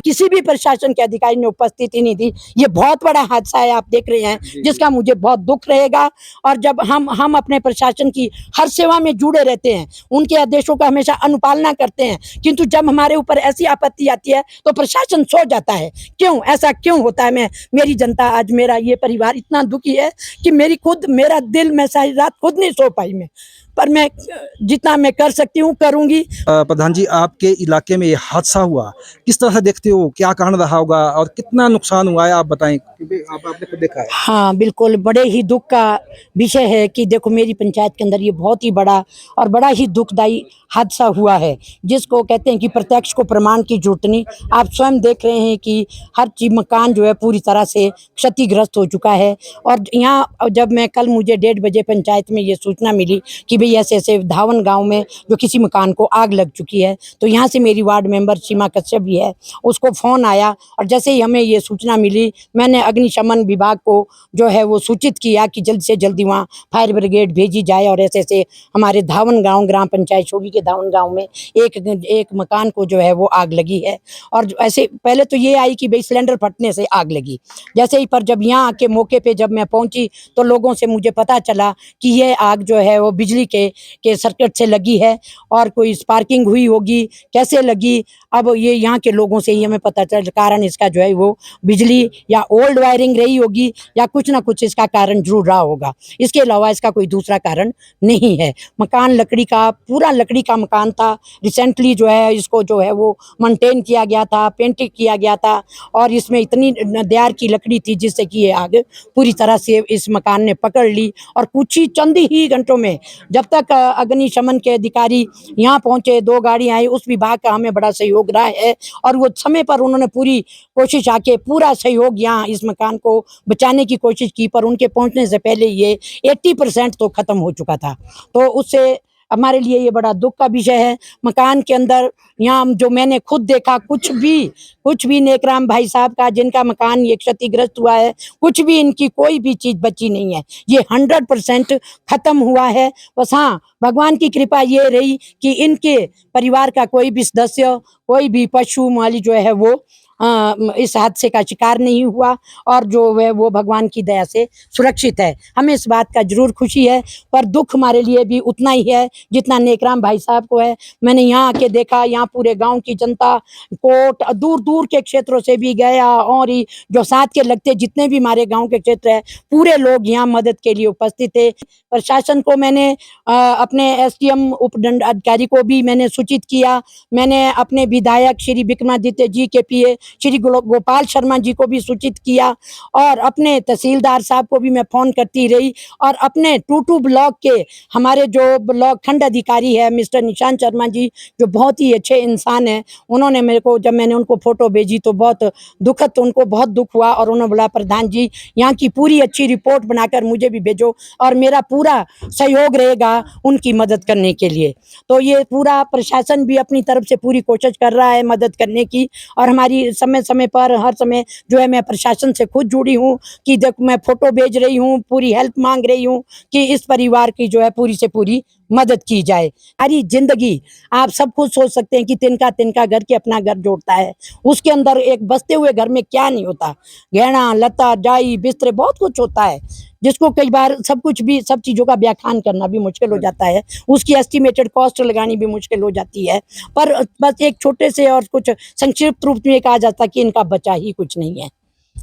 किसी भी प्रशासन के अधिकारी ने उपस्थिति नहीं दी। ये बहुत बड़ा हादसा है, आप देख रहे हैं, जिसका मुझे बहुत दुख रहेगा। और जब हम अपने प्रशासन की हर सेवा में जुड़े रहते हैं, उनके आदेशों का हमेशा अनुपालना करते हैं, किंतु जब हमारे ऊपर ऐसी आपत्ति आती है तो प्रशासन सो जाता है। क्यों ऐसा क्यों होता है? मेरी जनता, आज मेरा ये परिवार इतना दुखी है कि मेरा दिल, मैं सारी रात खुद नहीं सो पाई पर मैं जितना मैं कर सकती हूँ करूंगी। प्रधान जी, आपके इलाके में ये हादसा हुआ, किस तरह से देखते हो? क्या कारण रहा होगा और कितना नुकसान हुआ है, आप बताएं, क्योंकि आपने खुद देखा है। हाँ बिल्कुल, बड़े ही दुख का विषय है कि देखो, मेरी पंचायत के अंदर ये बहुत ही बड़ा और बड़ा ही दुखदायी हादसा हुआ है, जिसको कहते हैं कि प्रत्यक्ष को प्रमाण की जरूरत नहीं। आप स्वयं देख रहे हैं कि हर चीज, मकान जो है पूरी तरह से क्षतिग्रस्त हो चुका है। और यहाँ जब मैं कल, मुझे 1:30 बजे पंचायत में ये सूचना मिली कि भाई ऐसे ऐसे धावन गांव में जो किसी मकान को आग लग चुकी है, तो यहाँ से मेरी वार्ड मेंबर सीमा कश्यप भी है, उसको फ़ोन आया और जैसे ही हमें ये सूचना मिली, मैंने अग्निशमन विभाग को जो है वो सूचित किया कि जल्द से जल्दी वहाँ फायर ब्रिगेड भेजी जाए। और ऐसे ऐसे हमारे धावन गांव, ग्राम पंचायत शोगी के धावन गांव में एक मकान को जो है वो आग लगी है। और ऐसे पहले तो ये आई कि भाई सिलेंडर फटने से आग लगी, जैसे ही पर जब यहाँ आके मौके पे जब मैं पहुंची तो लोगों से मुझे पता चला कि ये आग जो है वो बिजली के सर्किट से लगी है और कोई स्पार्किंग हुई होगी, कैसे लगी अब ये यहाँ के लोगों से ही हमें पता चल, कारण इसका जो है वो बिजली या ओल्ड वायरिंग रही होगी या कुछ ना कुछ इसका कारण जरूर रहा होगा। इसके अलावा इसका कोई दूसरा कारण नहीं है। मकान लकड़ी का, पूरा लकड़ी का मकान था। रिसेंटली जो है इसको जो है वो मेंटेन किया गया था, पेंटिंग किया गया था और इसमें इतनी देर की लकड़ी थी जिससे कि ये आग पूरी तरह से इस मकान ने पकड़ ली। और कुछ ही चंद ही घंटों में जब तक अग्निशमन के अधिकारी यहाँ पहुंचे, 2 गाड़ी आई, उस विभाग का हमें बड़ा सहयोग रहा है और वो समय पर उन्होंने पूरी कोशिश आके पूरा सहयोग यहाँ इस मकान को बचाने की कोशिश की। पर उनके पहुंचने से पहले ये 80% तो खत्म हो चुका था। तो उससे हमारे लिए ये बड़ा दुख का विषय है। मकान के अंदर यहाँ जो मैंने खुद देखा, कुछ भी नेकराम भाई साहब का, जिनका मकान ये क्षतिग्रस्त हुआ है, कुछ भी इनकी कोई भी चीज बची नहीं है। ये 100% खत्म हुआ है। बस हाँ, भगवान की कृपा ये रही कि इनके परिवार का कोई भी सदस्य, कोई भी पशु माली जो है वो इस हादसे का शिकार नहीं हुआ और जो है वो भगवान की दया से सुरक्षित है। हमें इस बात का जरूर खुशी है, पर दुख हमारे लिए भी उतना ही है जितना नेकराम भाई साहब को है। मैंने यहाँ आके देखा, यहाँ पूरे गांव की जनता, कोट, दूर दूर के क्षेत्रों से भी गया और जो साथ के लगते जितने भी हमारे गाँव के क्षेत्र है, पूरे लोग यहाँ मदद के लिए उपस्थित थे। प्रशासन को मैंने अपने SDM उपदंड अधिकारी को भी मैंने सूचित किया। मैंने अपने विधायक श्री विक्रमादित्य जी के PA श्री गोपाल शर्मा जी को भी सूचित किया और अपने तहसीलदार साहब को भी मैं फोन करती रही और अपने टूटू ब्लॉक के हमारे जो ब्लॉक खंड अधिकारी है मिस्टर निशांत शर्मा जी, जो बहुत ही अच्छे इंसान है, उन्होंने मेरे को, जब मैंने उनको फोटो भेजी तो बहुत दुखद, तो उनको बहुत दुख हुआ और उन्होंने बोला प्रधान जी यहाँ की पूरी अच्छी रिपोर्ट बनाकर मुझे भी भेजो और मेरा पूरा सहयोग रहेगा उनकी मदद करने के लिए। तो ये पूरा प्रशासन भी अपनी तरफ से पूरी कोशिश कर रहा है मदद करने की और हमारी समय समय पर हर समय जो है मैं प्रशासन से खुद जुड़ी हूँ कि देखो मैं फोटो भेज रही हूँ, पूरी हेल्प मांग रही हूँ कि इस परिवार की जो है पूरी से पूरी मदद की जाए। सारी जिंदगी आप सब कुछ सोच सकते हैं कि तिनका तिनका घर के अपना घर जोड़ता है, उसके अंदर एक बसते हुए घर में क्या नहीं होता, गहना लता जाई बिस्तरे बहुत कुछ होता है, जिसको कई बार सब कुछ भी, सब चीज़ों का व्याख्यान करना भी मुश्किल हो जाता है, उसकी एस्टिमेटेड कॉस्ट लगानी भी मुश्किल हो जाती है। पर बस एक छोटे से और कुछ संक्षिप्त रूप में कहा जाता कि इनका बचा ही कुछ नहीं है,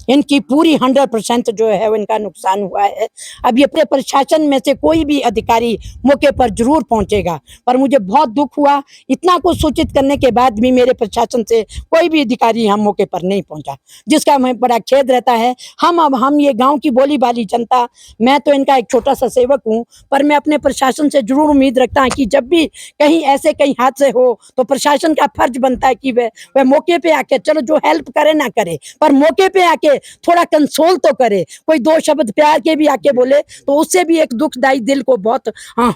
इनकी पूरी 100% जो है वो इनका नुकसान हुआ है। अब ये प्रशासन में से कोई भी अधिकारी मौके पर जरूर पहुंचेगा, पर मुझे बहुत दुख हुआ, इतना कुछ सूचित करने के बाद भी मेरे प्रशासन से कोई भी अधिकारी यहाँ मौके पर नहीं पहुंचा, जिसका हमें बड़ा खेद रहता है। हम ये गांव की बोली बाली जनता, मैं तो इनका एक छोटा सा सेवक हूँ, पर मैं अपने प्रशासन से जरूर उम्मीद रखता हूँ कि जब भी कहीं ऐसे कहीं हादसे हो तो प्रशासन का फर्ज बनता है कि वह मौके पे आके, चलो जो हेल्प करे ना करे, पर मौके पे आके आके थोड़ा कंसोल तो करे, कोई दो शब्द प्यार के भी आके बोले तो उससे भी एक दुखदाई दिल को बहुत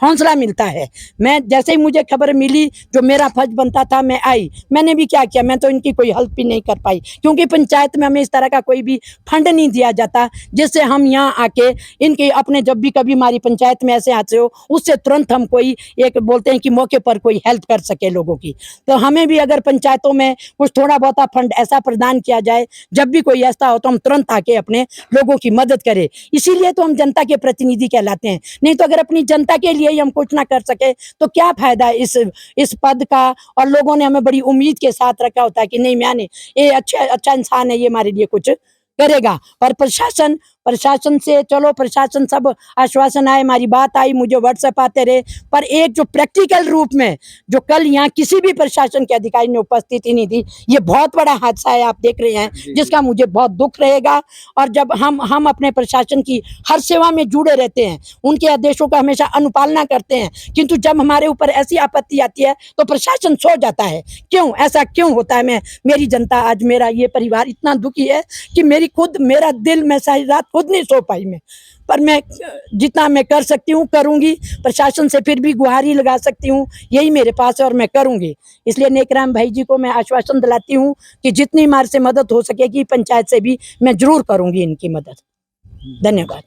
हौसला मिलता है। मैं जैसे ही मुझे खबर मिली, जो मेरा फर्ज बनता था, मैं आई। मैंने भी क्या किया, मैं तो इनकी कोई हेल्प भी नहीं कर पाई, क्योंकि पंचायत में हमें इस तरह का कोई भी फंड नहीं दिया जाता जिससे हम यहाँ आके इनके अपने जब भी कभी हमारी पंचायत में ऐसे हादसे हो उससे तुरंत हम कोई एक बोलते हैं कि मौके पर कोई हेल्प कर सके लोगों की। तो हमें भी अगर पंचायतों में कुछ थोड़ा बहुत फंड ऐसा प्रदान किया जाए, जब भी कोई ऐसा हो तो हम तुरंत आके अपने लोगों की मदद करें। इसीलिए तो हम जनता के प्रतिनिधि कहलाते हैं। नहीं तो अगर अपनी जनता के लिए ही हम कुछ ना कर सके तो क्या फायदा इस पद का। और लोगों ने हमें बड़ी उम्मीद के साथ रखा होता है कि नहीं मैंने ये अच्छा इंसान है, ये हमारे लिए कुछ करेगा। और प्रशासन से चलो, प्रशासन सब आश्वासन आए, हमारी बात आई, मुझे व्हाट्सएप आते रहे, पर एक जो प्रैक्टिकल रूप में जो कल यहाँ किसी भी प्रशासन के अधिकारी ने उपस्थिति नहीं दी, ये बहुत बड़ा हादसा है, आप देख रहे हैं, जिसका मुझे बहुत दुख रहेगा। और जब हम अपने प्रशासन की हर सेवा में जुड़े रहते हैं, उनके आदेशों का हमेशा अनुपालना करते हैं, किंतु जब हमारे ऊपर ऐसी आपत्ति आती है तो प्रशासन सो जाता है। क्यों ऐसा क्यों होता है? मेरी जनता, आज मेरा ये परिवार इतना दुखी है कि मेरा दिल, मैं सारी रात खुद नहीं सो पाई मैं। पर मैं जितना मैं कर सकती हूँ करूँगी, प्रशासन से फिर भी गुहारी लगा सकती हूँ, यही मेरे पास है और मैं करूँगी। इसलिए नेकराम भाई जी को मैं आश्वासन दिलाती हूँ कि जितनी हमारे से मदद हो सकेगी पंचायत से भी मैं जरूर करूँगी इनकी मदद। धन्यवाद।